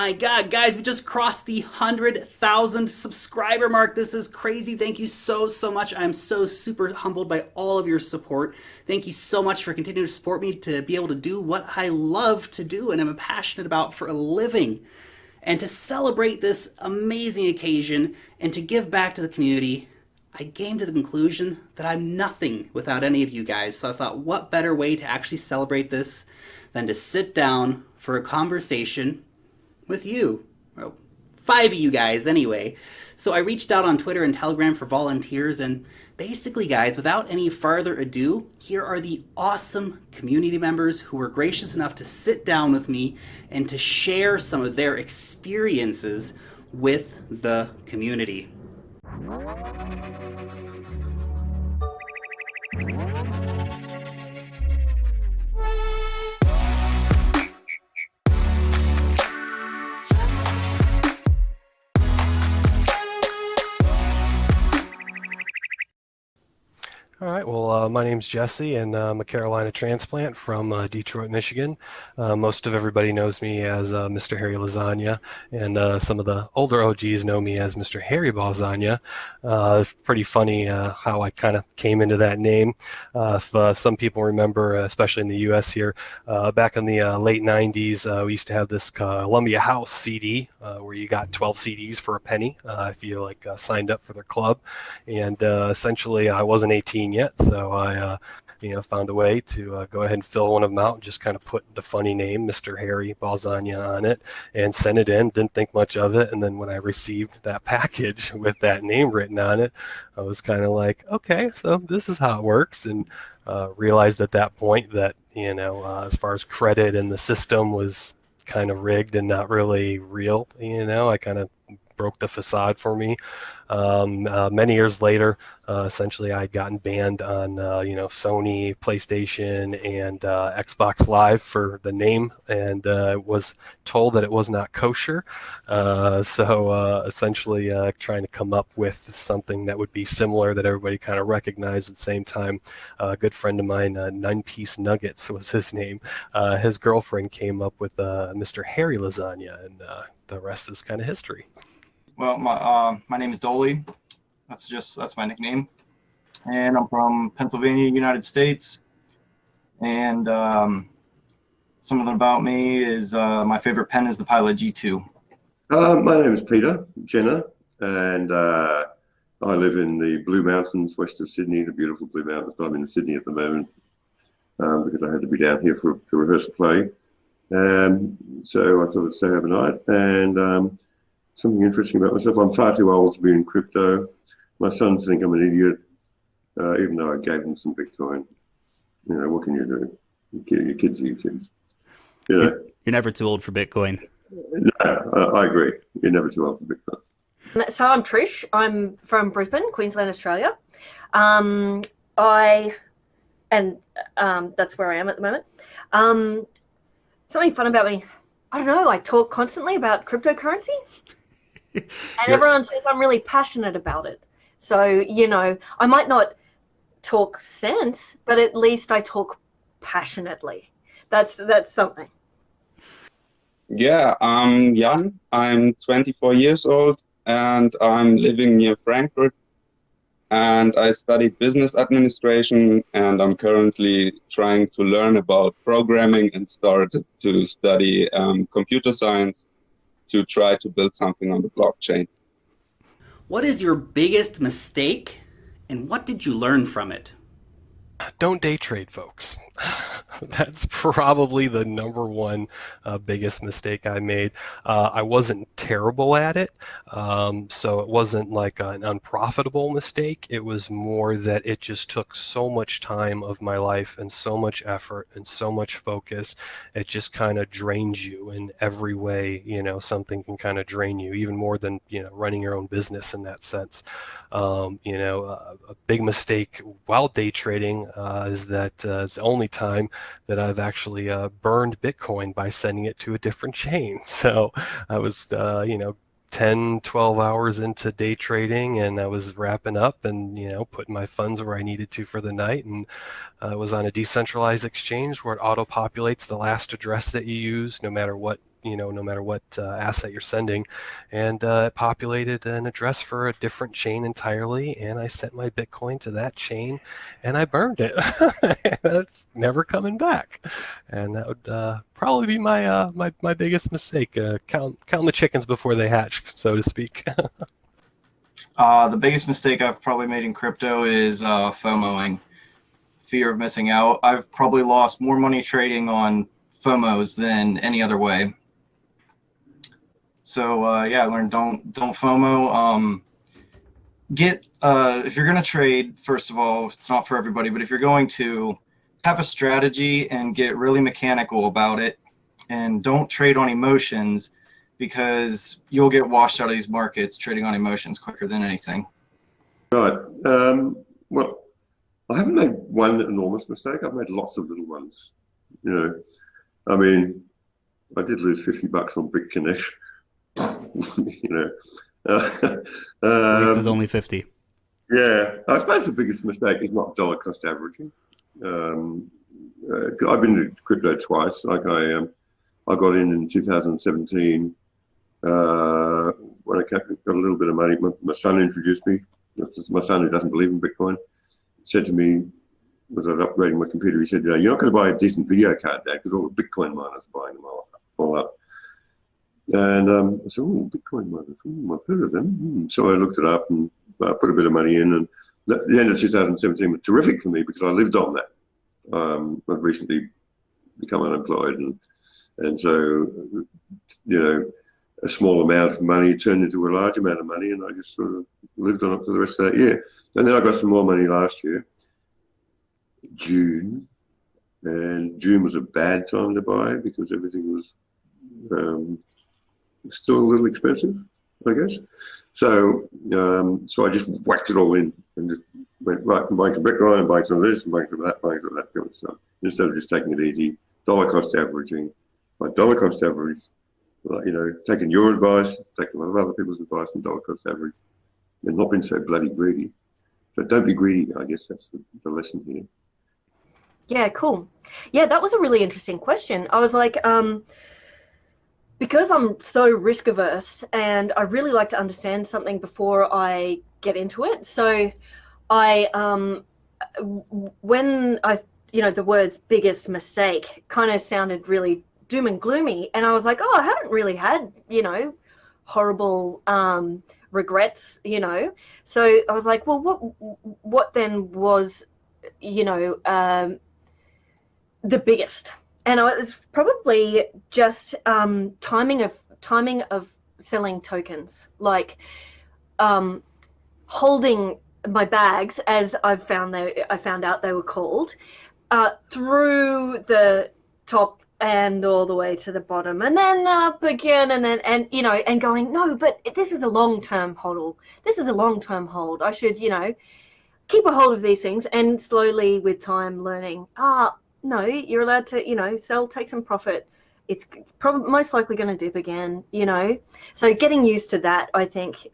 my God, guys, we just crossed the 100,000 subscriber mark. This is crazy. Thank you so, so much. I'm so super humbled by all of your support. Thank you so much for continuing to support me to be able to do what I love to do and I'm passionate about for a living. And to celebrate this amazing occasion and to give back to the community, I came to the conclusion that I'm nothing without any of you guys. So I thought, what better way to actually celebrate this than to sit down for a conversation with you. Well, 5 of you guys anyway. So I reached out on Twitter and Telegram for volunteers, and basically, guys, without any further ado, here are the awesome community members who were gracious enough to sit down with me and to share some of their experiences with the community. All right, well, my name's Jesse, and I'm a Carolina transplant from Detroit, Michigan. Most of everybody knows me as Mr. Harry Lasagna, and some of the older OGs know me as Mr. Harry Balzania. It's pretty funny how I kind of came into that name. If some people remember, especially in the U.S. here, back in the late 90s, we used to have this Columbia House CD where you got 12 CDs for a penny if you signed up for their club, and essentially I wasn't 18 yet, so I found a way to go ahead and fill one of them out and just kind of put the funny name Mr. Harry Balzania on it and sent it in. Didn't think much of it, and then when I received that package with that name written on it, I was kind of like, okay, so this is how it works, and realized at that point that as far as credit and the system was kind of rigged and not really real. I kind of broke the facade for me. Many years later, essentially I had gotten banned on Sony, PlayStation, and Xbox Live for the name, and was told that it was not kosher. So essentially trying to come up with something that would be similar that everybody kind of recognized at the same time. A good friend of mine, Nine Piece Nuggets was his name. His girlfriend came up with Mr. Harry Lasagna, and the rest is kind of history. Well, my name is Dowlie. That's my nickname, and I'm from Pennsylvania, United States. And something about me is my favorite pen is the Pilot G2. My name is Peter Jenner, and I live in the Blue Mountains, west of Sydney, the beautiful Blue Mountains. But I'm in Sydney at the moment because I had to be down here to rehearse a play. So I thought I'd stay overnight. And something interesting about myself, I'm far too old to be in crypto. My sons think I'm an idiot, even though I gave them some Bitcoin. What can you do? Your kids are your kids. You're never too old for Bitcoin. No, I agree. You're never too old for Bitcoin. So I'm Trish. I'm from Brisbane, Queensland, Australia. That's where I am at the moment. Something fun about me, I don't know, I talk constantly about cryptocurrency. And everyone says I'm really passionate about it. So, I might not talk sense, but at least I talk passionately. That's something. Yeah, I'm Jan. I'm 24 years old, and I'm living near Frankfurt. And I studied business administration, and I'm currently trying to learn about programming and started to study computer science to try to build something on the blockchain. What is your biggest mistake, and what did you learn from it? Don't day trade, folks. That's probably the number one biggest mistake I made. I wasn't terrible at it, so it wasn't like an unprofitable mistake. It was more that it just took so much time of my life and so much effort and so much focus. It just kind of drains you in every way. Something can kind of drain you, even more than running your own business in that sense. A big mistake while day trading is that it's the only time that I've actually burned Bitcoin by sending it to a different chain. So I was, 10, 12 hours into day trading, and I was wrapping up and, putting my funds where I needed to for the night. And I was on a decentralized exchange where it auto-populates the last address that you use, no matter what no matter what asset you're sending. And it populated an address for a different chain entirely, and I sent my Bitcoin to that chain, and I burned it. That's never coming back. And that would probably be my my biggest mistake. Count the chickens before they hatch, so to speak. The biggest mistake I've probably made in crypto is FOMOing, fear of missing out. I've probably lost more money trading on FOMOs than any other way. So yeah, I learned don't FOMO. If you're going to trade, first of all, it's not for everybody, but if you're going to have a strategy and get really mechanical about it, and don't trade on emotions, because you'll get washed out of these markets trading on emotions quicker than anything. Right. Well, I haven't made one enormous mistake. I've made lots of little ones. I mean, I did lose $50 on BitConnect. At least it was only 50. Yeah, I suppose the biggest mistake is not dollar cost averaging. I've been to crypto twice. Like I got in 2017. When I got a little bit of money, my son introduced me. My son, who doesn't believe in Bitcoin, said to me, as I was upgrading my computer, he said, "You're not going to buy a decent video card, Dad, because all the Bitcoin miners are buying them all up." And I said, "Oh, Bitcoin miners, I've heard of them." So I looked it up and put a bit of money in. And the end of 2017 was terrific for me because I lived on that. I've recently become unemployed, and so a small amount of money turned into a large amount of money, and I just sort of lived on it for the rest of that year. And then I got some more money last year, June, and June was a bad time to buy because everything was still a little expensive, I guess. So so I just whacked it all in and just went right and buying some Bitcoin and buying some of this and buying some of that, buying some of that kind of stuff, instead of just taking it easy, dollar cost averaging. By dollar cost average, taking your advice, taking a lot of other people's advice and dollar cost average, and not being so bloody greedy. So don't be greedy, I guess that's the lesson here. Yeah, cool. Yeah, that was a really interesting question. I was like, because I'm so risk averse and I really like to understand something before I get into it. So I, when I, the words biggest mistake kind of sounded really doom and gloomy. And I was like, oh, I haven't really had, horrible regrets, So I was like, well, what then was, the biggest? And it was probably just timing of selling tokens, like holding my bags, as I found out they were called, through the top and all the way to the bottom, and then up again, and going, no, but this is a long-term hold. This is a long-term hold. I should, keep a hold of these things, and slowly with time learning, no, you're allowed to, sell, take some profit. It's probably most likely going to dip again, So getting used to that, I think,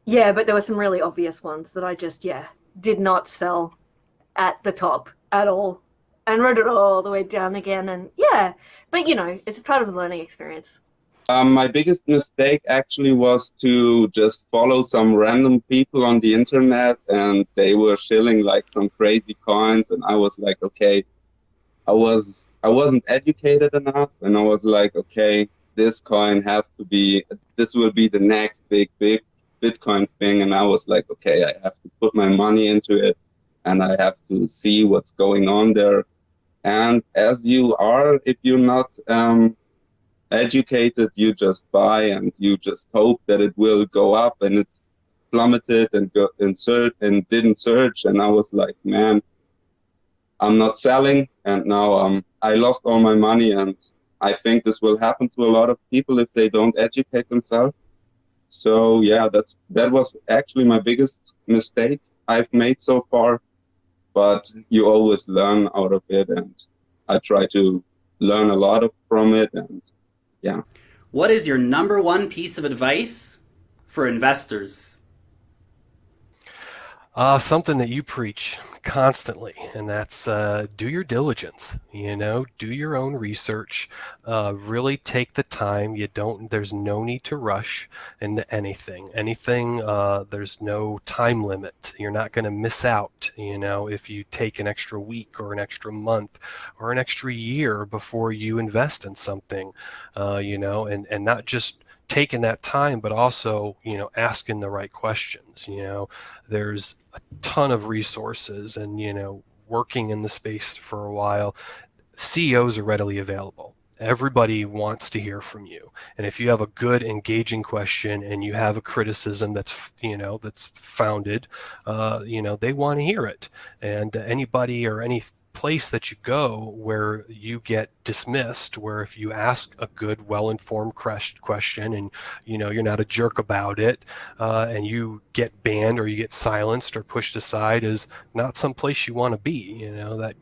yeah, but there were some really obvious ones that I just, did not sell at the top at all, and rode it all the way down again. And but it's part of the learning experience. My biggest mistake actually was to just follow some random people on the internet, and they were shilling like some crazy coins, and I was like, okay, I wasn't educated enough, and I was like, okay, this coin this will be the next big Bitcoin thing, and I was like, okay, I have to put my money into it, and I have to see what's going on there. And as you are, if you're not educated, you just buy and you just hope that it will go up, and it plummeted and didn't surge. And I was like, man, I'm not selling, and now I lost all my money. And I think this will happen to a lot of people if they don't educate themselves. So yeah, that was actually my biggest mistake I've made so far. But you always learn out of it, and I try to learn a lot from it. And yeah. What is your number one piece of advice for investors? Something that you preach constantly, and that's do your diligence. Do your own research. Really take the time. There's no need to rush into anything. There's no time limit. You're not going to miss out, if you take an extra week or an extra month or an extra year before you invest in something, and not just taking that time, but also, asking the right questions. There's a ton of resources, and, working in the space for a while, CEOs are readily available. Everybody wants to hear from you. And if you have a good, engaging question and you have a criticism that's founded, they want to hear it. And anybody or any place that you go where you get dismissed, where if you ask a good, well-informed question and you're not a jerk about it, and you get banned or you get silenced or pushed aside, is not some place you want to be.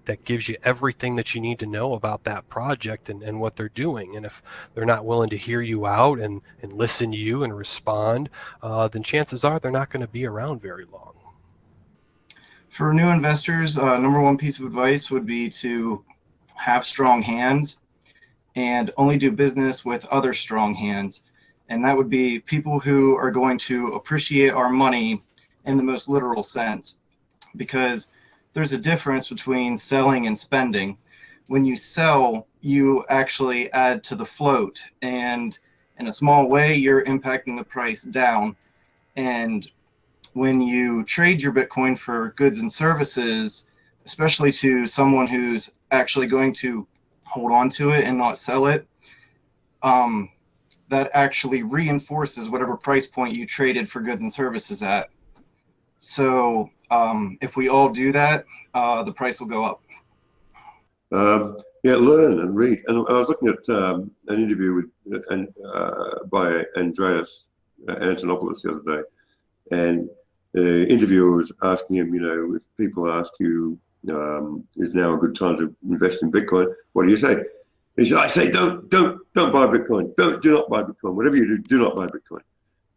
That gives you everything that you need to know about that project and what they're doing. And if they're not willing to hear you out and listen to you and respond, then chances are they're not going to be around very long. For new investors, number one piece of advice would be to have strong hands and only do business with other strong hands. And that would be people who are going to appreciate our money in the most literal sense, because there's a difference between selling and spending. When you sell, you actually add to the float, and in a small way, you're impacting the price down. And when you trade your Bitcoin for goods and services, especially to someone who's actually going to hold on to it and not sell it, that actually reinforces whatever price point you traded for goods and services at. So if we all do that, the price will go up. Yeah, learn and read. And I was looking at an interview with by Andreas Antonopoulos the other day, and the interviewer was asking him, if people ask you, is now a good time to invest in Bitcoin? What do you say? He said, I say, don't buy Bitcoin. Do not buy Bitcoin. Whatever you do not buy Bitcoin.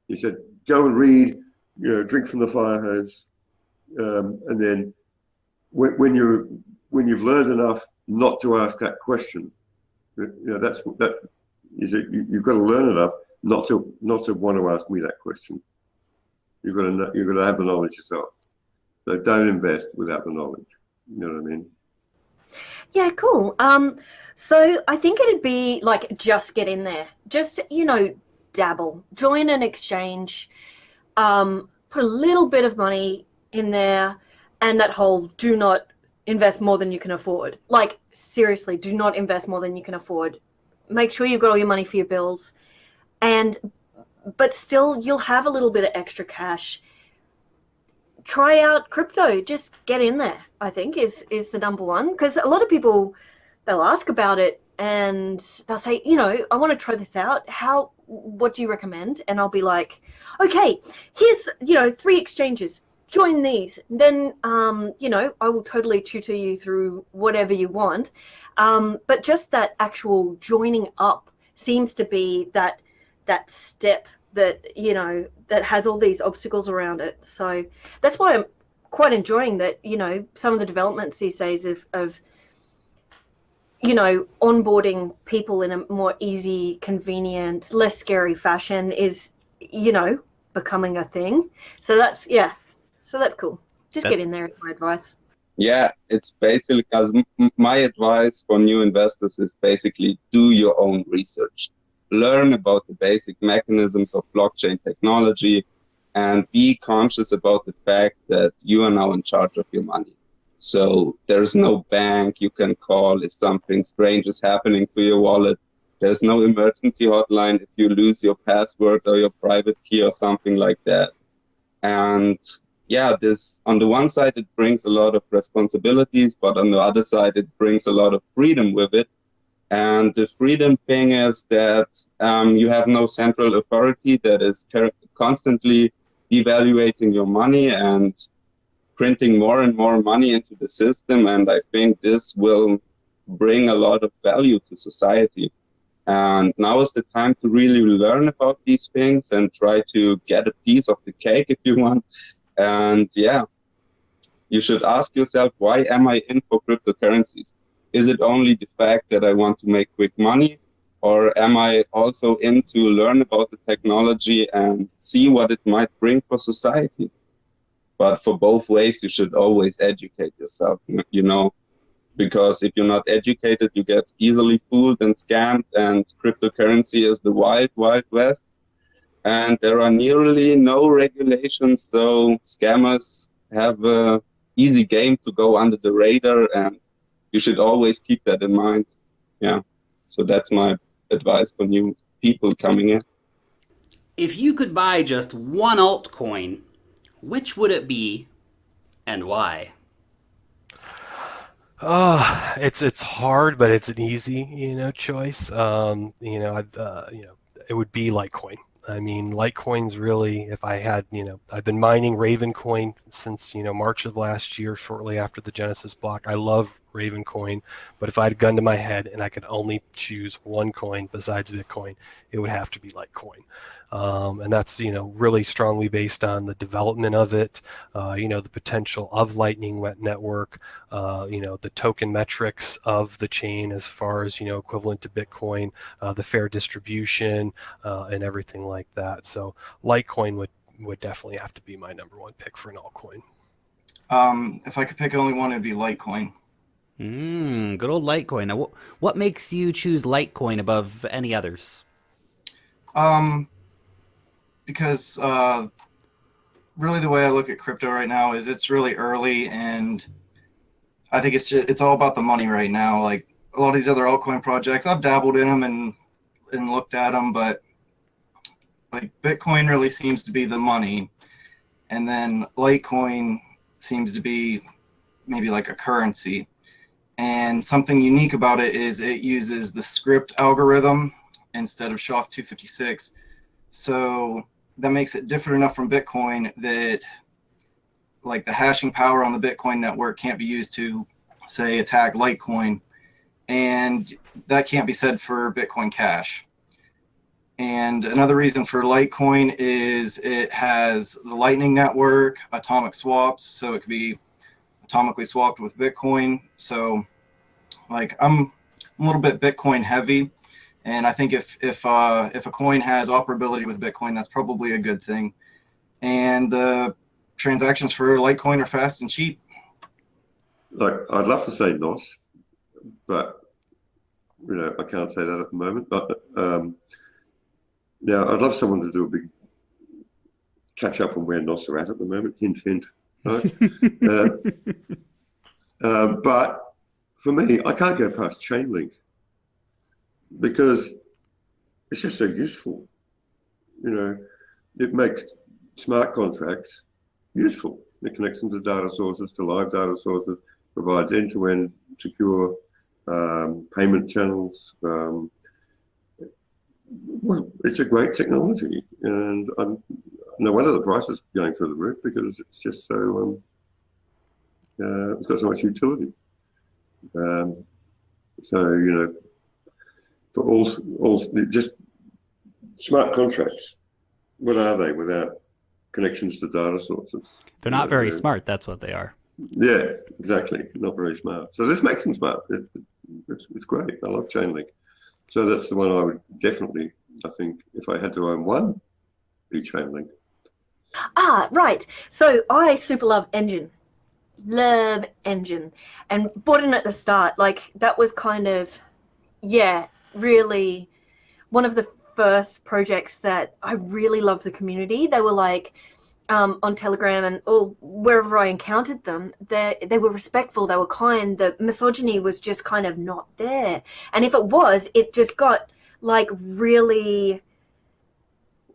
He said, go and read, drink from the fire hose, and then when you've learned enough not to ask that question, that's that. Is it? You've got to learn enough not to want to ask me that question. You've got to have the knowledge yourself. So don't invest without the knowledge. You know what I mean? Yeah, cool. So I think it'd be like, just get in there. Just, dabble. Join an exchange. Put a little bit of money in there, and that whole do not invest more than you can afford. Like, seriously, do not invest more than you can afford. Make sure you've got all your money for your bills. But still, you'll have a little bit of extra cash. Try out crypto. Just get in there, I think, is the number one. Because a lot of people, they'll ask about it and they'll say, I want to try this out. What do you recommend? And I'll be like, okay, here's, 3 exchanges. Join these. Then, I will totally tutor you through whatever you want. But just that actual joining up seems to be that step that, that has all these obstacles around it. So that's why I'm quite enjoying that, some of the developments these days of onboarding people in a more easy, convenient, less scary fashion is, becoming a thing. So that's cool. Just get in there, is my advice. Yeah, it's basically, because my advice for new investors is basically do your own research. Learn about the basic mechanisms of blockchain technology and be conscious about the fact that you are now in charge of your money. So there's no bank you can call if something strange is happening to your wallet. There's no emergency hotline if you lose your password or your private key or something like that. And yeah, this, on the one side, it brings a lot of responsibilities, but on the other side, it brings a lot of freedom with it. And the freedom thing is that you have no central authority that is constantly devaluating your money and printing more and more money into the system. And I think this will bring a lot of value to society. And now is the time to really learn about these things and try to get a piece of the cake if you want. And yeah, you should ask yourself, why am I in for cryptocurrencies? Is it only the fact that I want to make quick money, or am I also in to learn about the technology and see what it might bring for society? But for both ways, you should always educate yourself, you know, because if you're not educated, you get easily fooled and scammed, and cryptocurrency is the wild, wild west. And there are nearly no regulations, so scammers have a easy game to go under the radar, and you should always keep that in mind. Yeah, so that's my advice for new people coming in. If you could buy just one altcoin, which would it be and why? It's hard, but it's an easy, choice. It would be Litecoin. I mean, Litecoin's really, if I had, I've been mining Ravencoin since, March of last year, shortly after the Genesis block. I love Ravencoin, but if I had a gun to my head and I could only choose one coin besides Bitcoin, it would have to be Litecoin. And that's, really strongly based on the development of it, the potential of Lightning Network, the token metrics of the chain as far as, equivalent to Bitcoin, the fair distribution, and everything like that. So Litecoin would definitely have to be my number one pick for an altcoin. If I could pick only one, it'd be Litecoin. Good old Litecoin. Now, what makes you choose Litecoin above any others? Because really the way I look at crypto right now is it's really early, and I think it's all about the money right now. Like a lot of these other altcoin projects, I've dabbled in them and looked at them, but like Bitcoin really seems to be the money, and then Litecoin seems to be maybe like a currency. And something unique about it is it uses the script algorithm instead of SHA-256. So that makes it different enough from Bitcoin that like the hashing power on the Bitcoin network can't be used to, say, attack Litecoin. And that can't be said for Bitcoin Cash. And another reason for Litecoin is it has the Lightning Network, atomic swaps, so it could be atomically swapped with Bitcoin. So like I'm a little bit Bitcoin heavy, and I think if a coin has operability with Bitcoin, that's probably a good thing. And the transactions for Litecoin are fast and cheap. Like, I'd love to say NOS, but I can't say that at the moment. But I'd love someone to do a big catch up on where NOS are at the moment. Hint, hint. Right? But for me, I can't go past Chainlink because it's just so useful. It makes smart contracts useful. It connects them to data sources, to live data sources, provides end-to-end secure payment channels. Well, it's a great technology, and no wonder the price is going through the roof, because it's just so it's got so much utility. For all just smart contracts, what are they without connections to data sources? They're not very smart. That's what they are. Yeah, exactly. Not very smart. So this makes them smart. It's great. I love Chainlink. So that's the one I would definitely, I think, if I had to own one, be Chainlink. Right. So I super love Engine. Love Engine. And bought in at the start. Like, that was kind of, really one of the first projects that I really loved the community. They were like, on Telegram and wherever I encountered them, they were respectful, they were kind, the misogyny was just kind of not there. And if it was, it just got like really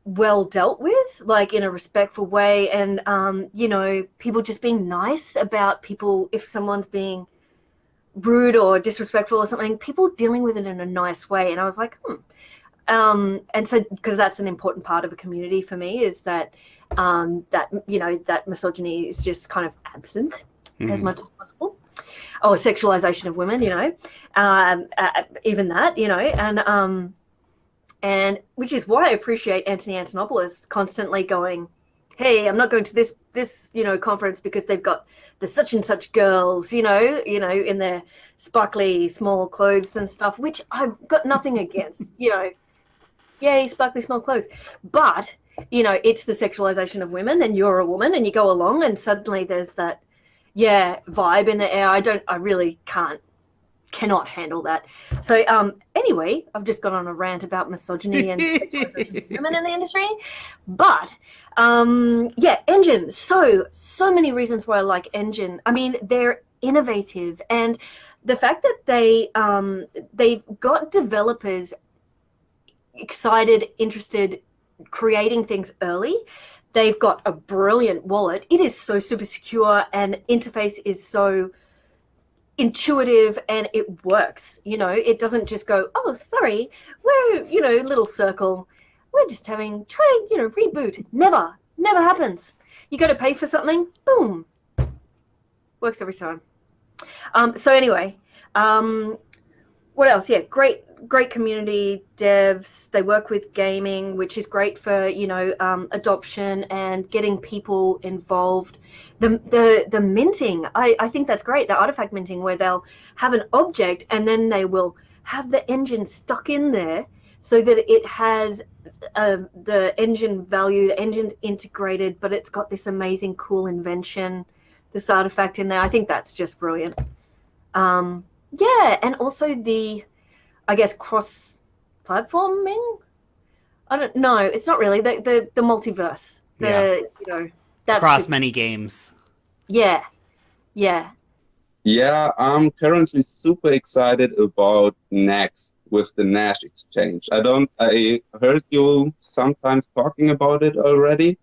well dealt with, like in a respectful way. And, people just being nice about people, if someone's being rude or disrespectful or something, people dealing with it in a nice way. And I was like, and so, because that's an important part of a community for me, is that that misogyny is just kind of absent as much as possible, or sexualization of women, even that, and which is why I appreciate Anthony Antonopoulos constantly going, hey, I'm not going to this this conference because they've got the such and such girls, in their sparkly small clothes and stuff, which I've got nothing against, yay, sparkly small clothes. But, it's the sexualization of women, and you're a woman and you go along and suddenly there's that, vibe in the air. I really cannot handle that. So anyway, I've just gone on a rant about misogyny and sexualization of women in the industry. But Engine. So many reasons why I like Engine. I mean, they're innovative, and the fact that they've got developers excited, interested, creating things early. They've got a brilliant wallet. It is so super secure, and interface is so intuitive, and it works. It doesn't just go, oh, sorry, we're little circle, we're just try reboot. Never happens. You go to pay for something, boom, works every time. So anyway, what else? Great community devs. They work with gaming, which is great for adoption and getting people involved. The minting, I think that's great. The artifact minting, where they'll have an object and then they will have the engine stuck in there so that it has the engine value. The engine's integrated, but it's got this amazing, cool invention, this artifact in there. I think that's just brilliant. And also I guess cross-platforming. I don't know. It's not really the multiverse. That's across many games. Yeah, I'm currently super excited about Next with the Nash exchange. I heard you sometimes talking about it already.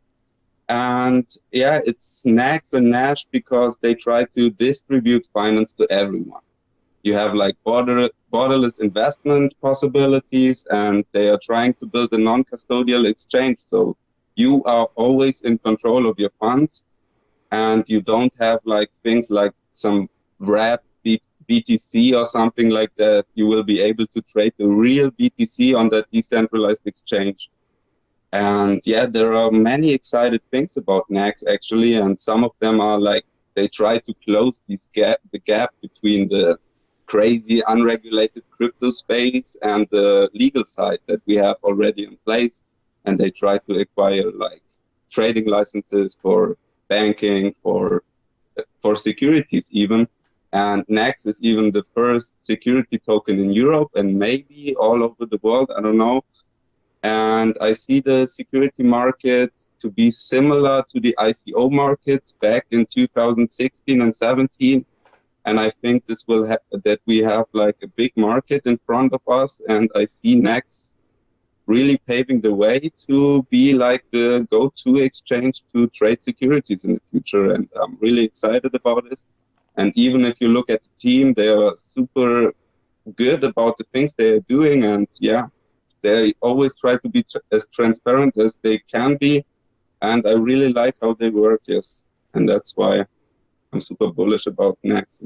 And it's Next and Nash because they try to distribute finance to everyone. You have like borderless investment possibilities, and they are trying to build a non-custodial exchange. So you are always in control of your funds, and you don't have like things like some wrap BTC or something like that. You will be able to trade the real BTC on that decentralized exchange. And there are many excited things about Next actually, and some of them are like they try to close the gap between the crazy unregulated crypto space and the legal side that we have already in place, and they try to acquire like trading licenses for banking, for securities even. And Next is even the first security token in Europe and maybe all over the world, I don't know. And I see the security market to be similar to the ICO markets back in 2016 and 17. And I think this will that we have like a big market in front of us. And I see Next really paving the way to be like the go-to exchange to trade securities in the future. And I'm really excited about this. And even if you look at the team, they are super good about the things they are doing. And they always try to be as transparent as they can be. And I really like how they work, yes. And that's why I'm super bullish about Next.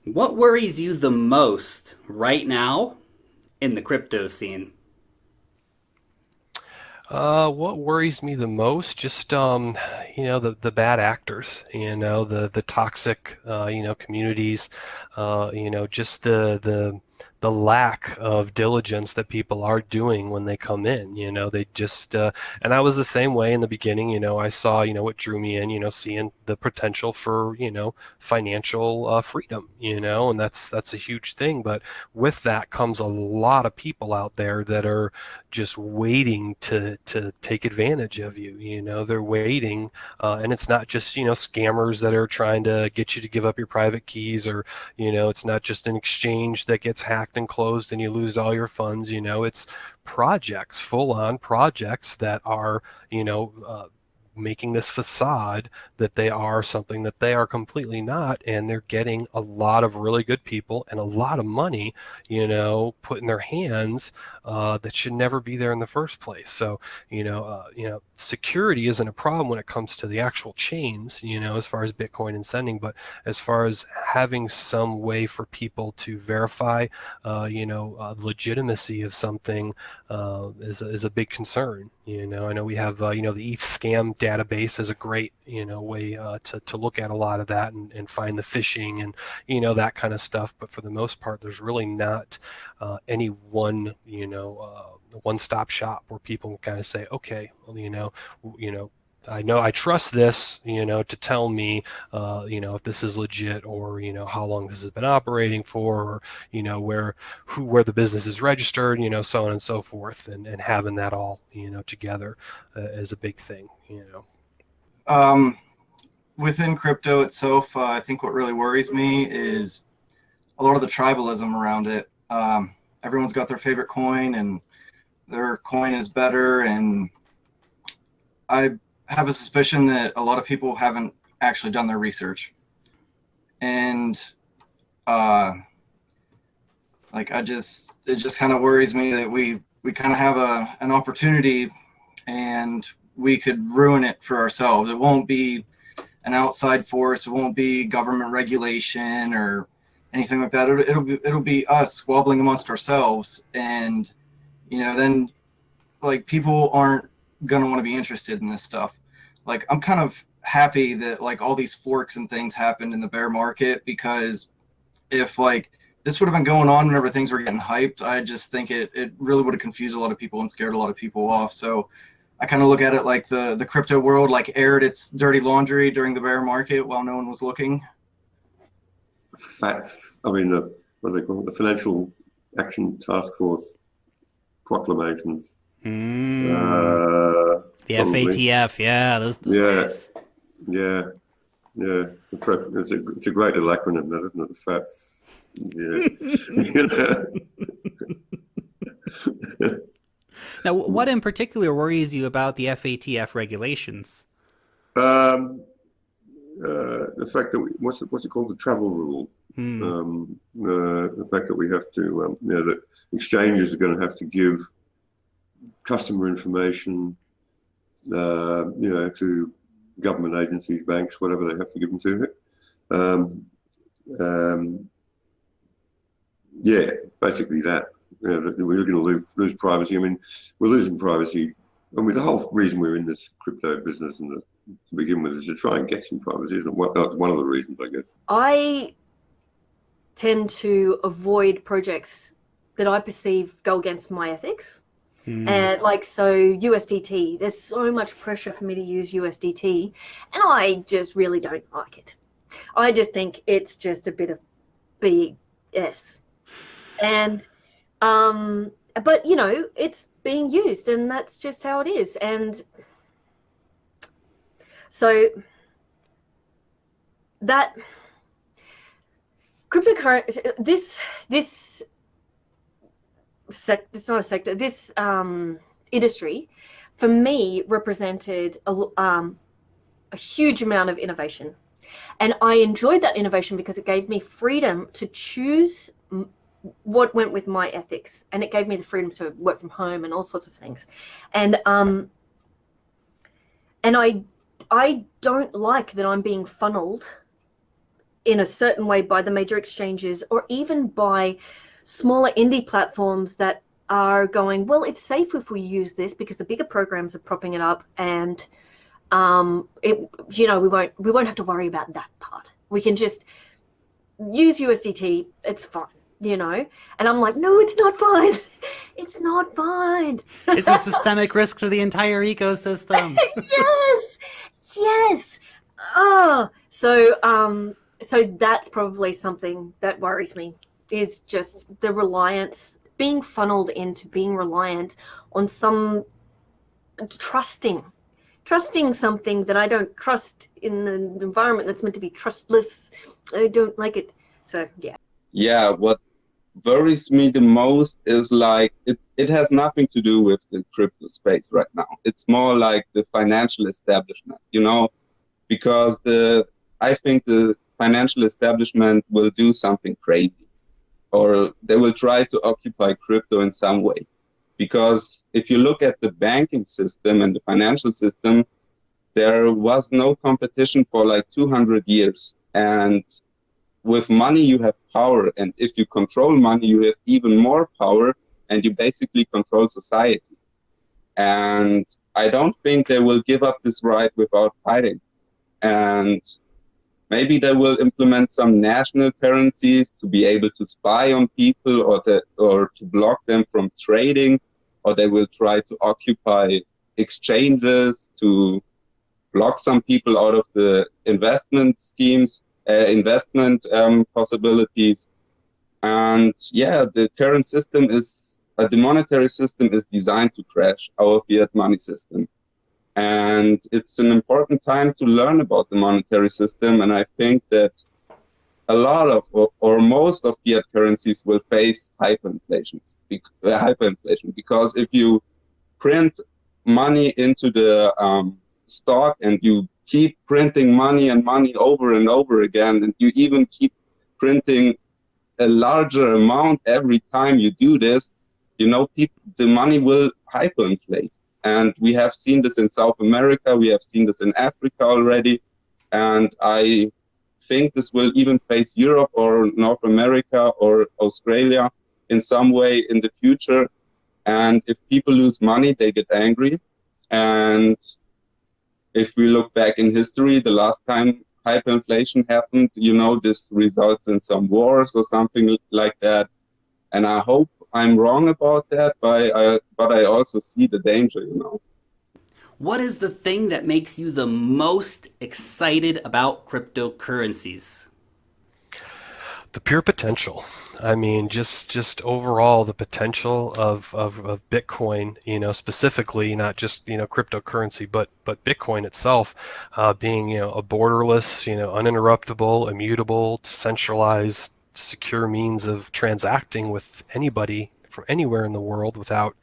What worries you the most right now in the crypto scene? What worries me the most, just the bad actors, the toxic communities, just the lack of diligence that people are doing when they come in. They just and I was the same way in the beginning. I saw what drew me in, seeing the potential for financial freedom, and that's a huge thing. But with that comes a lot of people out there that are just waiting to take advantage of you. They're waiting, and it's not just scammers that are trying to get you to give up your private keys, or it's not just an exchange that gets hacked and closed and you lose all your funds. It's projects, full-on projects that are making this facade that they are something that they are completely not, and they're getting a lot of really good people and a lot of money put in their hands that should never be there in the first place. So security isn't a problem when it comes to the actual chains, as far as Bitcoin and sending, but as far as having some way for people to verify legitimacy of something is a big concern. I know we have the ETH scam database is a great, way to look at a lot of that and find the phishing and, that kind of stuff. But for the most part, there's really not any one, one-stop shop where people can kind of say, okay, well, I know I trust this, to tell me, if this is legit, or how long this has been operating for, or where the business is registered, so on and so forth, and having that all together is a big thing. Within crypto itself, I think what really worries me is a lot of the tribalism around it. Everyone's got their favorite coin, and their coin is better, and I have a suspicion that a lot of people haven't actually done their research. And it just kind of worries me that we kind of have an opportunity, and we could ruin it for ourselves. It won't be an outside force, it won't be government regulation or anything like that. It'll be us squabbling amongst ourselves, and then people aren't gonna want to be interested in this stuff. I'm kind of happy that all these forks and things happened in the bear market, because if this would have been going on whenever things were getting hyped, I just think it really would have confused a lot of people and scared a lot of people off. So I kind of look at it like the crypto world aired its dirty laundry during the bear market while no one was looking. What do they call it? The Financial Action Task Force proclamations. The FATF, yeah, those guys. Yeah. It's a great little acronym, that, isn't it? The FAT. Yeah. Now, what in particular worries you about the FATF regulations? The fact that what's it called? The travel rule. The fact that we have to, that exchanges are going to have to give customer information, to government agencies, banks, whatever they have to give them to it. Basically that. That we're going to lose privacy. We're losing privacy. The whole reason we're in this crypto business to begin with is to try and get some privacy, isn't it? That's one of the reasons, I guess. I tend to avoid projects that I perceive go against my ethics. And USDT, there's so much pressure for me to use USDT, and I just really don't like it. I just think it's just a bit of BS. And but it's being used, and that's just how it is. And so that cryptocurrency, this it's not a sector, this industry for me represented a huge amount of innovation, and I enjoyed that innovation because it gave me freedom to choose what went with my ethics, and it gave me the freedom to work from home and all sorts of things. And I don't like that I'm being funneled in a certain way by the major exchanges, or even by smaller indie platforms that are going, well, it's safe if we use this because the bigger programs are propping it up, and we won't have to worry about that part. We can just use USDT, it's fine, And I'm like, no, it's not fine. It's not fine. It's a systemic risk to the entire ecosystem. Yes. So that's probably something that worries me, is just the reliance, being funneled into being reliant on some trusting something that I don't trust in an environment that's meant to be trustless. I don't like it. So, yeah. Yeah, what worries me the most is it has nothing to do with the crypto space right now. It's more like the financial establishment, because I think the financial establishment will do something crazy, or they will try to occupy crypto in some way. Because if you look at the banking system and the financial system, there was no competition for 200 years. And with money, you have power. And if you control money, you have even more power, and you basically control society. And I don't think they will give up this right without fighting. And maybe they will implement some national currencies to be able to spy on people, or to block them from trading, or they will try to occupy exchanges to block some people out of the investment schemes, investment possibilities. And yeah, the current system the monetary system is designed to crash our fiat money system. And it's an important time to learn about the monetary system. And I think that a lot of, or most of fiat currencies will face hyperinflation, because if you print money into the stock, and you keep printing money and money over and over again, and you even keep printing a larger amount every time you do this, the money will hyperinflate. And we have seen this in South America, we have seen this in Africa already, and I think this will even face Europe or North America or Australia in some way in the future. And if people lose money, they get angry. And if we look back in history, the last time hyperinflation happened, this results in some wars or something like that. And I hope I'm wrong about that, but I also see the danger, What is the thing that makes you the most excited about cryptocurrencies? The pure potential. I mean, just overall the potential of Bitcoin, specifically, not just, cryptocurrency, but Bitcoin itself, being, a borderless, uninterruptible, immutable, decentralized, secure means of transacting with anybody from anywhere in the world without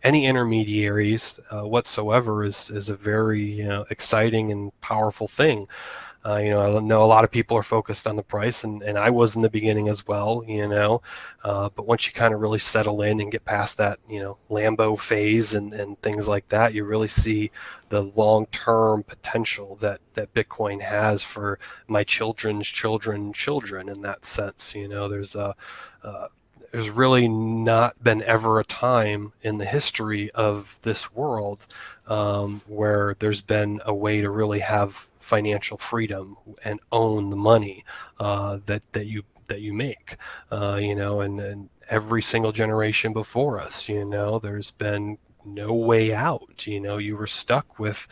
any intermediaries whatsoever is a very exciting and powerful thing. I know a lot of people are focused on the price, and I was in the beginning as well, but once you kind of really settle in and get past that, Lambo phase and things like that, you really see the long-term potential that Bitcoin has for my children's children in that sense. There's really not been ever a time in the history of this world where there's been a way to really have financial freedom and own the money that you make, and every single generation before us, there's been no way out. You were stuck with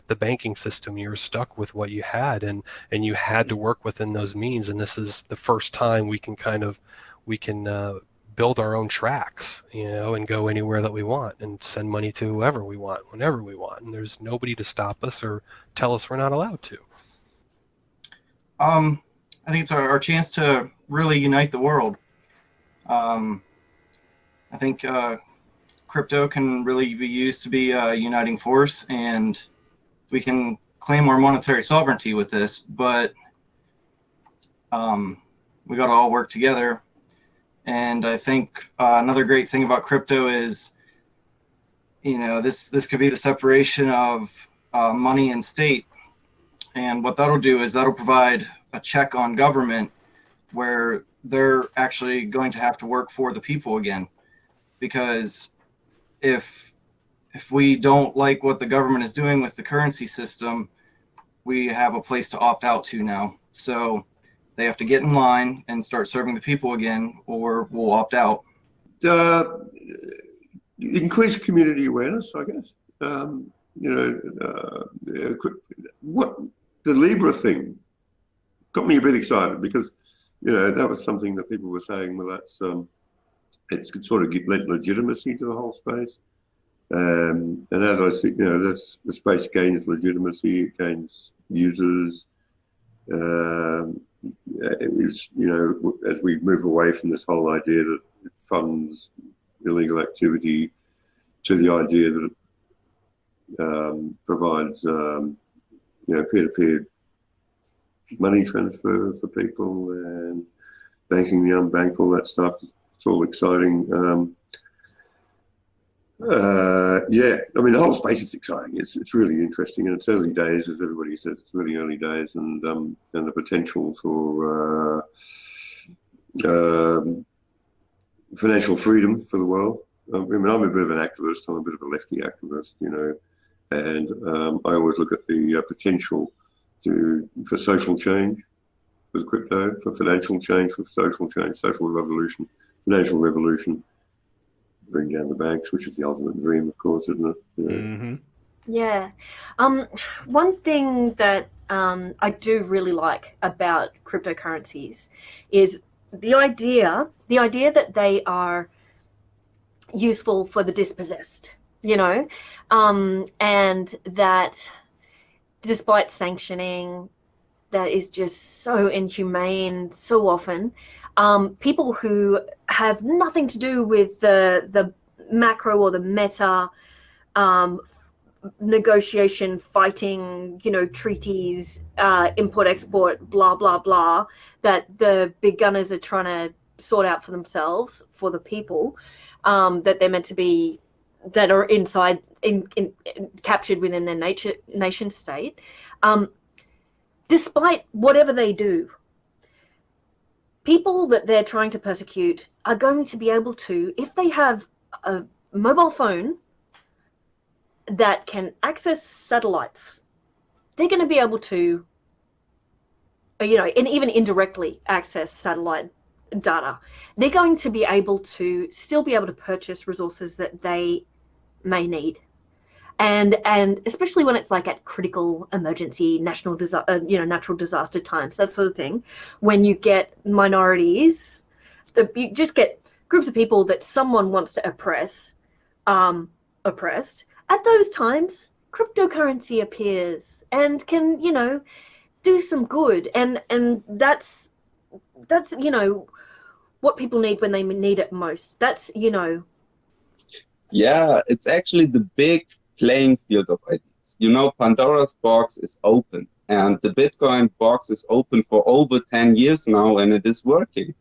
the banking system. You were stuck with what you had, and you had to work within those means. And this is the first time we can build our own tracks, and go anywhere that we want and send money to whoever we want, whenever we want. And there's nobody to stop us or tell us we're not allowed to. I think it's our chance to really unite the world. I think crypto can really be used to be a uniting force, and we can claim our monetary sovereignty with this, but we got to all work together. And I think another great thing about crypto is, this could be the separation of money and state. And what that'll do is that'll provide a check on government, where they're actually going to have to work for the people again. Because if we don't like what the government is doing with the currency system, we have a place to opt out to now. So they have to get in line and start serving the people again, or we'll opt out. Increase community awareness, I guess. What the Libra thing got me a bit excited, because that was something that people were saying, well, that's it could sort of lend legitimacy to the whole space. And as I see, that's the space gains legitimacy, it gains users. As we move away from this whole idea that it funds illegal activity to the idea that it provides peer-to-peer money transfer for people and banking the unbanked, all that stuff. It's all exciting. The whole space is exciting. It's really interesting, and it's early days, as everybody says. It's really early days, and the potential for financial freedom for the world I mean, I'm a bit of an activist. I'm a bit of a lefty activist, you know, and I always look at the potential for social change with crypto, for financial change, for social change, social revolution, financial revolution, bring down the banks, which is the ultimate dream, of course, isn't it? You know? Mm-hmm. Yeah. One thing that I do really like about cryptocurrencies is the idea that they are useful for the dispossessed, you know, and that despite sanctioning, that is just so inhumane so often. People who have nothing to do with the macro or the meta negotiation, fighting, you know, treaties, import, export, blah, blah, blah, that the big gunners are trying to sort out for themselves, for the people, that they're meant to be, that are inside, captured within their nation state. Despite whatever they do, people that they're trying to persecute are going to be able to, if they have a mobile phone that can access satellites, they're going to be able to, you know, and even indirectly access satellite data. They're going to be able to still be able to purchase resources that they may need. And especially when it's like at critical emergency, natural disaster times, that sort of thing, when you get minorities, you just get groups of people that someone wants to oppress, oppressed. At those times, cryptocurrency appears and can, you know, do some good. And that's, you know, what people need when they need it most. That's, you know. Yeah, it's actually the big playing field of ideas. You know, Pandora's box is open, and the Bitcoin box is open for over 10 years now, and it is working.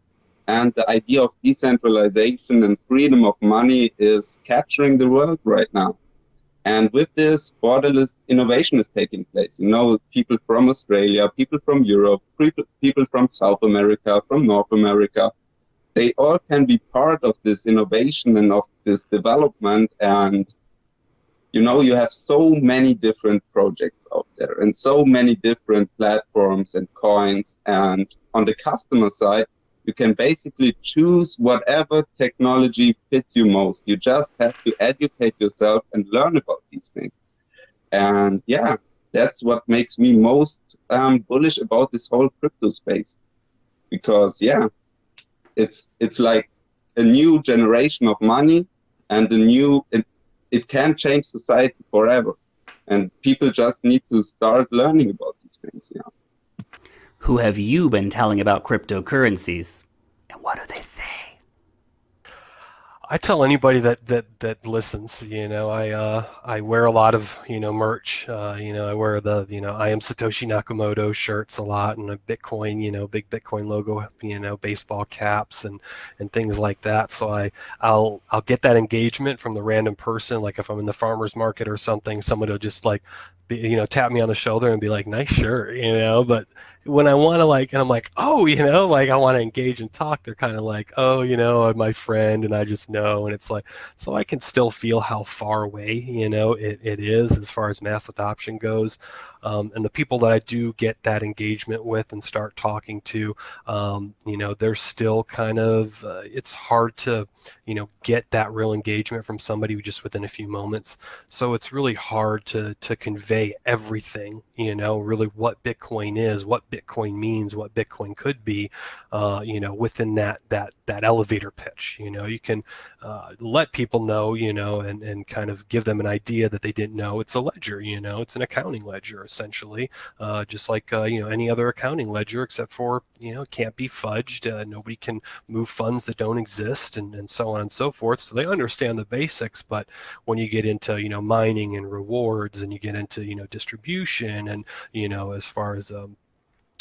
And the idea of decentralization and freedom of money is capturing the world right now. And with this, borderless innovation is taking place. You know, people from Australia, people from Europe, people from South America, from North America, they all can be part of this innovation and of this development. And, you know, you have so many different projects out there and so many different platforms and coins. And on the customer side, you can basically choose whatever technology fits you most. You just have to educate yourself and learn about these things. And yeah, that's what makes me most bullish about this whole crypto space. Because yeah, it's like a new generation of money, and it can change society forever. And people just need to start learning about these things. Yeah. Who have you been telling about cryptocurrencies? And what do they say? I tell anybody that listens, you know, I wear a lot of, you know, merch. You know, I wear the, you know, I am Satoshi Nakamoto shirts a lot, and a Bitcoin, you know, big Bitcoin logo, you know, baseball caps and things like that. So I'll get that engagement from the random person. Like if I'm in the farmer's market or something, someone will just like, you know, tap me on the shoulder and be like, nice shirt, you know. But when I want to, like, and I'm like, oh, you know, like I want to engage and talk, they're kind of like, oh, you know, I'm my friend and I just know. And it's like, so I can still feel how far away, you know, it is as far as mass adoption goes. And the people that I do get that engagement with and start talking to, you know, they're still kind of, it's hard to, you know, get that real engagement from somebody just within a few moments. So it's really hard to convey everything, you know, really what Bitcoin is, what Bitcoin means, what Bitcoin could be, you know, within that elevator pitch. You know, you can let people know, you know, and kind of give them an idea that they didn't know. It's a ledger, you know, it's an accounting ledger essentially, just like you know, any other accounting ledger, except for, you know, it can't be fudged. Nobody can move funds that don't exist, and so on and so forth. So they understand the basics, but when you get into, you know, mining and rewards, and you get into, you know, distribution, and, you know, as far as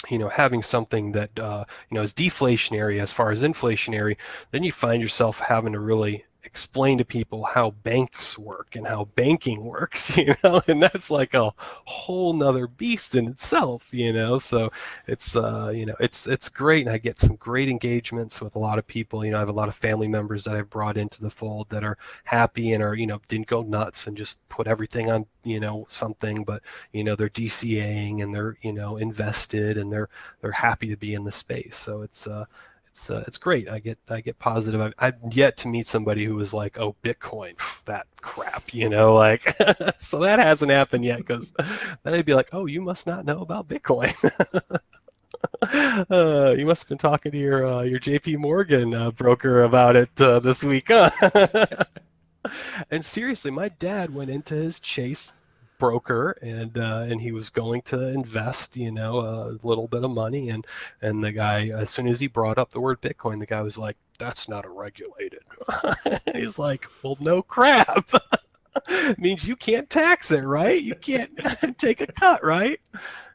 you know, having something that you know, is deflationary as far as inflationary, then you find yourself having to really explain to people how banks work and how banking works, and that's like a whole nother beast in itself, so it's it's great, and I get some great engagements with a lot of people. I have a lot of family members that I've brought into the fold that are happy and are didn't go nuts and just put everything on something, but they're DCAing and they're invested, and they're happy to be in the space. So it's great. I get positive. I've yet to meet somebody who was like, "Oh, Bitcoin, that crap," like. So that hasn't happened yet, because then I'd be like, "Oh, you must not know about Bitcoin. You must have been talking to your JP Morgan broker about it this week, huh?" And seriously, my dad went into his Chase broker, and he was going to invest a little bit of money, and the guy, as soon as he brought up the word Bitcoin, the guy was like, "That's not a regulated." He's like, "Well, no crap." It means you can't tax it, right? You can't take a cut, right?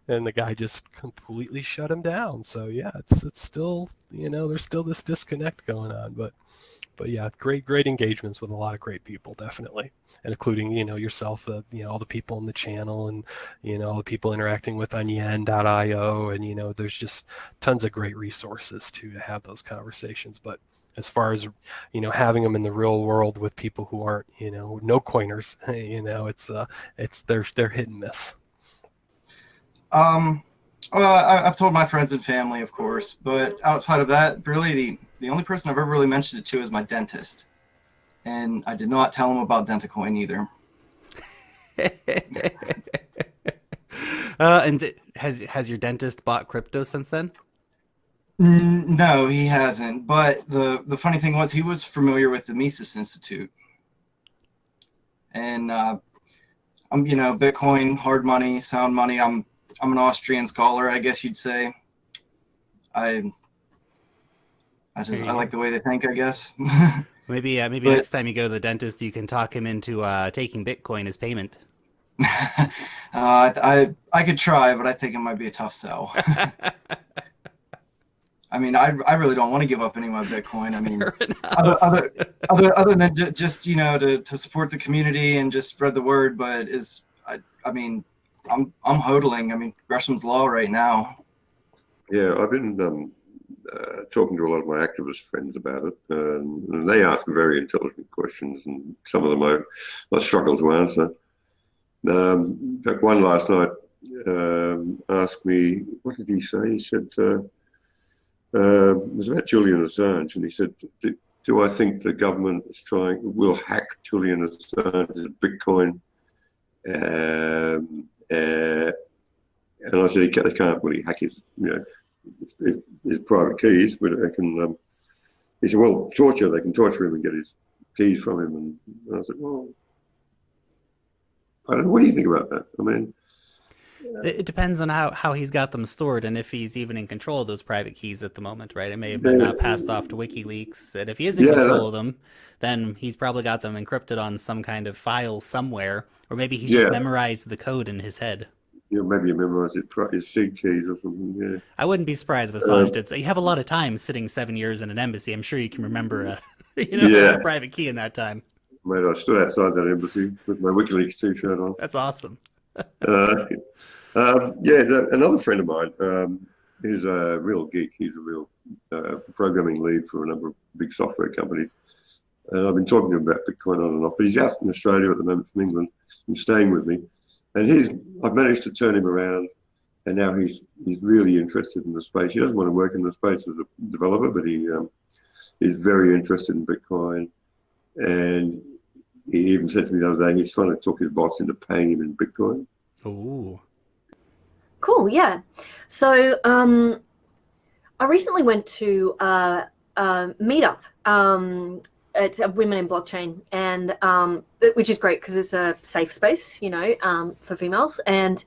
And the guy just completely shut him down. So yeah, it's still, there's still this disconnect going on, but yeah, great engagements with a lot of great people, definitely, and including yourself, all the people in the channel, and all the people interacting with on yen.io, and there's just tons of great resources to have those conversations. But as far as having them in the real world with people who aren't no coiners, they're hit and miss. Well, I've told my friends and family, of course, but outside of that, really the only person I've ever really mentioned it to is my dentist, and I did not tell him about Dentacoin either. And has your dentist bought crypto since then? No, he hasn't. But the funny thing was, he was familiar with the Mises Institute, and I'm Bitcoin, hard money, sound money. I'm an Austrian scholar, I guess you'd say. I like the way they think, I guess. Maybe next time you go to the dentist, you can talk him into taking Bitcoin as payment. I could try, but I think it might be a tough sell. I mean, I really don't want to give up any of my Bitcoin. I mean, other than just to support the community and just spread the word. But I mean, I'm hodling. I mean, Gresham's law right now. Yeah, I've been talking to a lot of my activist friends about it, and they ask very intelligent questions, and some of them I struggle to answer. In fact, one last night asked me, what did he say? He said, it was about Julian Assange, and he said, do I think the government will hack Julian Assange's Bitcoin? And I said, they can't really hack his private keys, but they can. He said, well, they can torture him and get his keys from him. And I said, well, I don't know. What do you think about that? I mean, it depends on how he's got them stored, and if he's even in control of those private keys at the moment, right? It may have been passed off to WikiLeaks, and if he is in control of them, then he's probably got them encrypted on some kind of file somewhere, or maybe he just memorized the code in his head. Maybe he memorized his seed keys or something. Yeah, I wouldn't be surprised if Assange did. So you have a lot of time sitting 7 years in an embassy. I'm sure you can remember a private key in that time. Mate, I stood outside that embassy with my WikiLeaks t-shirt on. That's awesome. Another friend of mine, he's a real geek. He's a real programming lead for a number of big software companies. And I've been talking to him about Bitcoin on and off, but he's out in Australia at the moment from England and staying with me. And I've managed to turn him around, and now he's really interested in the space. He doesn't want to work in the space as a developer, but he is very interested in Bitcoin. And he even said to me the other day, he's trying to talk his boss into paying him in Bitcoin. Ooh. Cool, yeah. So I recently went to a meetup. It's a Women in Blockchain, and which is great because it's a safe space, for females. And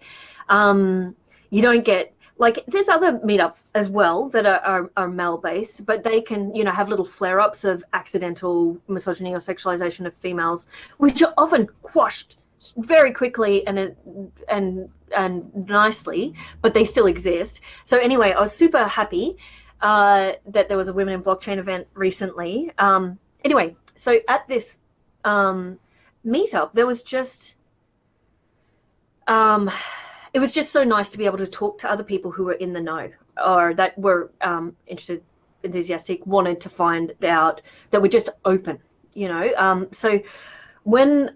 you don't get, like, there's other meetups as well that are male-based, but they can, have little flare-ups of accidental misogyny or sexualization of females, which are often quashed very quickly and nicely, but they still exist. So anyway, I was super happy that there was a Women in Blockchain event recently. Anyway, so at this meetup, there was just it was just so nice to be able to talk to other people who were in the know, or that were interested, enthusiastic, wanted to find out, that were just open, you know. So when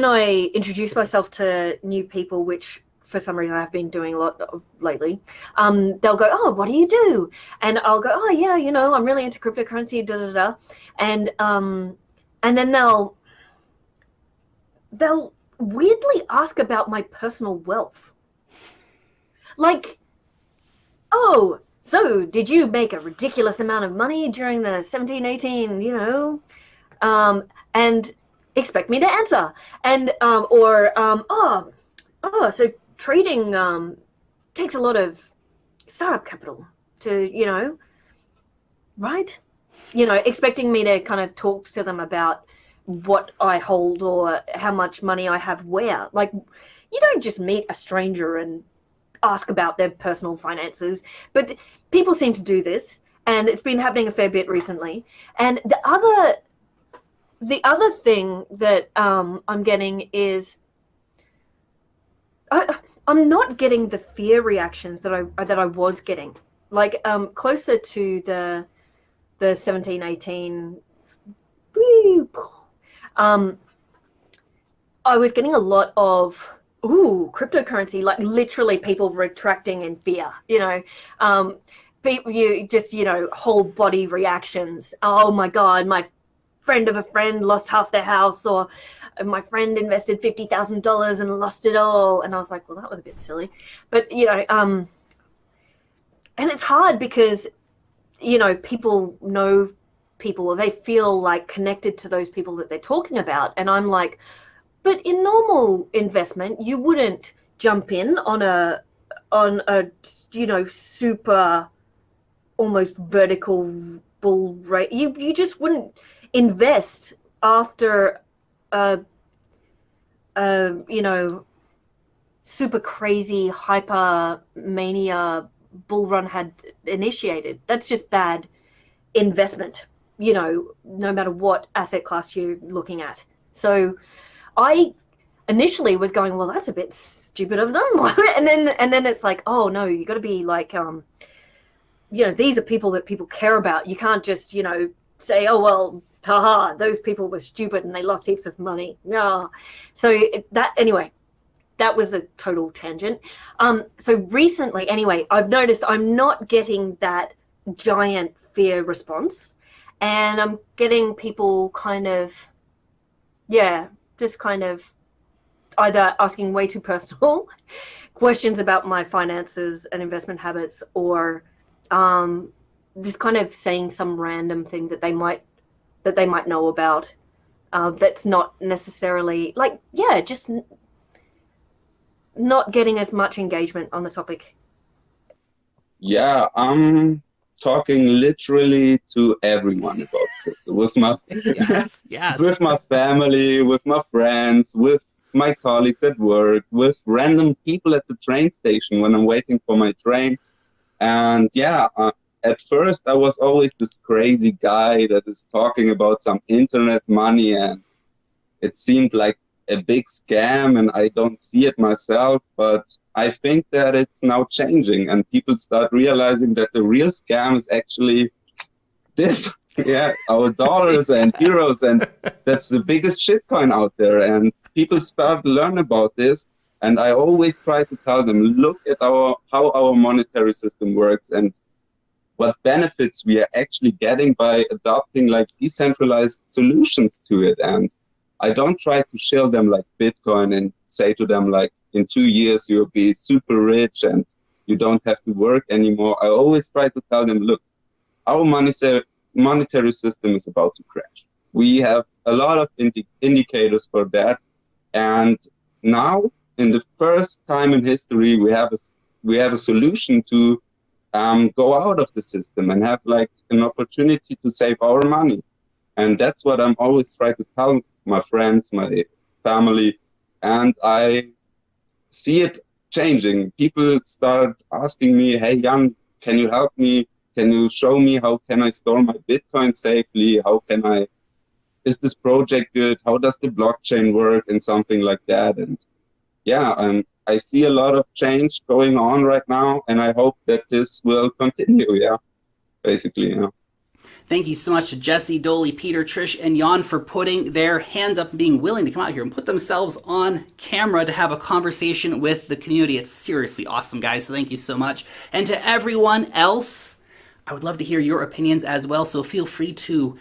I introduce myself to new people, which for some reason I've been doing a lot of lately, they'll go, "Oh, what do you do?" And I'll go, "Oh yeah, you know, I'm really into cryptocurrency, da da da," and then they'll weirdly ask about my personal wealth. Like, "Oh, so did you make a ridiculous amount of money during the 1718, you know?" And expect me to answer. And, oh, so trading takes a lot of startup capital to, you know, right? You know, expecting me to kind of talk to them about what I hold or how much money I have where. Like, you don't just meet a stranger and ask about their personal finances, but people seem to do this, and it's been happening a fair bit recently. And the other thing that I'm getting is I'm not getting the fear reactions that I was getting, like closer to the 1718. I was getting a lot of, ooh, cryptocurrency, like literally people retracting in fear, you know, people, you just, you know, whole body reactions. Oh my God, my friend of a friend lost half their house, or my friend invested $50,000 and lost it all. And I was like, well, that was a bit silly. But, you know, and it's hard because, you know, people know people, or they feel like connected to those people that they're talking about. And I'm like, but in normal investment, you wouldn't jump in on a, you know, super almost vertical bull rate. You just wouldn't invest after you know, super crazy hyper mania bull run had initiated. That's just bad investment, you know, no matter what asset class you're looking at. So I initially was going, well, that's a bit stupid of them. and then it's like, oh no, you got to be like, you know, these are people that people care about. You can't just, you know, say, oh, well, haha, those people were stupid and they lost heaps of money. No. So anyway, that was a total tangent. So recently, anyway, I've noticed I'm not getting that giant fear response, and I'm getting people kind of, yeah, just kind of either asking way too personal questions about my finances and investment habits, or just kind of saying some random thing that they might know about, that's not necessarily like, yeah, just not getting as much engagement on the topic. Yeah, I'm talking literally to everyone about crypto, with my Yes. with my family, with my friends, with my colleagues at work, with random people at the train station when I'm waiting for my train. And yeah, at first I was always this crazy guy that is talking about some internet money, and it seemed like a big scam, and I don't see it myself, but I think that it's now changing, and people start realizing that the real scam is actually this, yeah, our dollars and euros, and that's the biggest shitcoin out there, and people start to learn about this. And I always try to tell them, look at how our monetary system works and what benefits we are actually getting by adopting like decentralized solutions to it. And I don't try to shill them like Bitcoin and say to them like, in 2 years you'll be super rich and you don't have to work anymore. I always try to tell them, look, our monetary system is about to crash. We have a lot of indicators for that. And now, in the first time in history, we have a solution to go out of the system and have like an opportunity to save our money. And that's what I'm always trying to tell my friends, my family, and I see it changing. People start asking me, hey, Jan, can you help me? Can you show me how can I store my Bitcoin safely? How can I is this project good? How does the blockchain work and something like that? And yeah, I see a lot of change going on right now, and I hope that this will continue. Yeah, basically. Yeah. Thank you so much to Jesse, Dowlie, Peter, Trish, and Yan for putting their hands up and being willing to come out here and put themselves on camera to have a conversation with the community. It's seriously awesome, guys, so thank you so much. And to everyone else, I would love to hear your opinions as well, so feel free to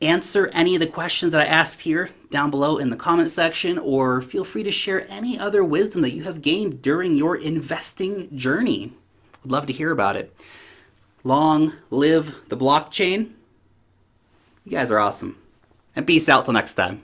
answer any of the questions that I asked here down below in the comment section, or feel free to share any other wisdom that you have gained during your investing journey. I'd love to hear about it. Long live the blockchain. You guys are awesome. And peace out till next time.